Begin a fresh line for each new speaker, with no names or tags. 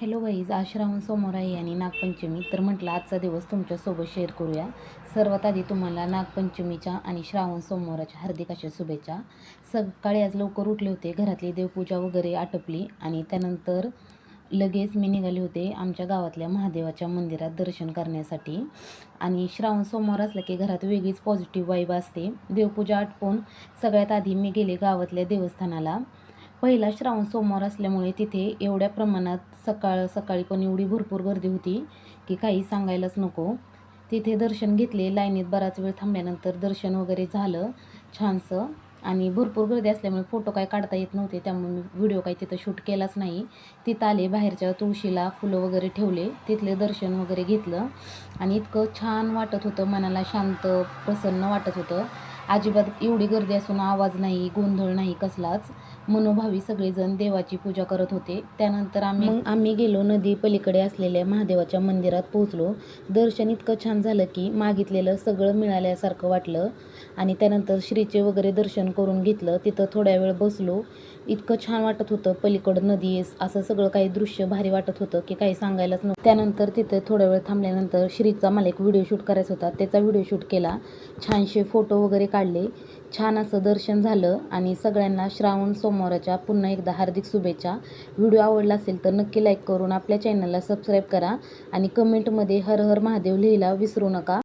Hello guys, आज श्रावण सोमवार आहे आणि नागपंचमी. तर म्हटलं आजचा दिवस तुमच्यासोबत शेअर करूया. सर्वात आधी तुम्हाला नागपंचमीच्या आणि श्रावण सोमवाराच्या हार्दिक अशा शुभेच्छा. सकाळी आज लवकर उठले होते, घरातली देवपूजा वगैरे आटपली आणि त्यानंतर लगेच मी निघाले होते आमच्या गावातल्या महादेवाच्या मंदिरात दर्शन करण्यासाठी. आणि श्रावण सोमवार असलं की घरात वेगळीच पॉझिटिव्ह वाईब असते. देवपूजा आटपून सगळ्यात आधी मी गेले गावातल्या देवस्थानाला. पहिला श्रावण सोमवार असल्यामुळे तिथे एवढ्या प्रमाणात सकाळी पण एवढी भरपूर गर्दी होती की काही सांगायलाच नको. तिथे दर्शन घेतले, लाईनीत बराच वेळ थांबल्यानंतर दर्शन वगैरे झालं छानसं. आणि भरपूर गर्दी असल्यामुळे फोटो काय काढता येत नव्हते, त्यामुळे मी व्हिडिओ काही तिथं शूट केलाच नाही. तिथं आले, बाहेरच्या तुळशीला फुलं वगैरे ठेवले, तिथले दर्शन वगैरे घेतलं आणि इतकं छान वाटत होतं, मनाला शांत प्रसन्न वाटत होतं. अजिबात एवढी गर्दी असून आवाज नाही, गोंधळ नाही कसलाच. मनोभावी सगळेजण देवाची पूजा करत होते. त्यानंतर आम्ही गेलो, नदी पलीकडे असलेल्या महादेवाच्या मंदिरात पोहोचलो. दर्शन इतकं छान झालं की मागितलेलं सगळं मिळाल्यासारखं वाटलं. आणि त्यानंतर श्रीचे वगैरे दर्शन करून घेतलं. तिथं थोड्या वेळ बसलो, इतकं छान वाटत होतं. पलीकडं नदी, असं सगळं काही दृश्य भारी वाटत होतं की काही सांगायलाच नव्हतं. त्यानंतर तिथे थोड्या वेळ थांबल्यानंतर श्रीचा मला एक व्हिडिओ शूट करायचा होता, त्याचा व्हिडिओ शूट केला. छानसे फोटो वगैरे काढले. छान असं दर्शन झालं. आणि सगळ्यांना श्रावण सोमवाराच्या पुन्हा एकदा हार्दिक शुभेच्छा. व्हिडिओ आवडला असेल तर नक्की लाईक करून आपल्या चॅनलला सबस्क्राईब करा आणि कमेंटमध्ये हर हर महादेव लिहायला विसरू नका.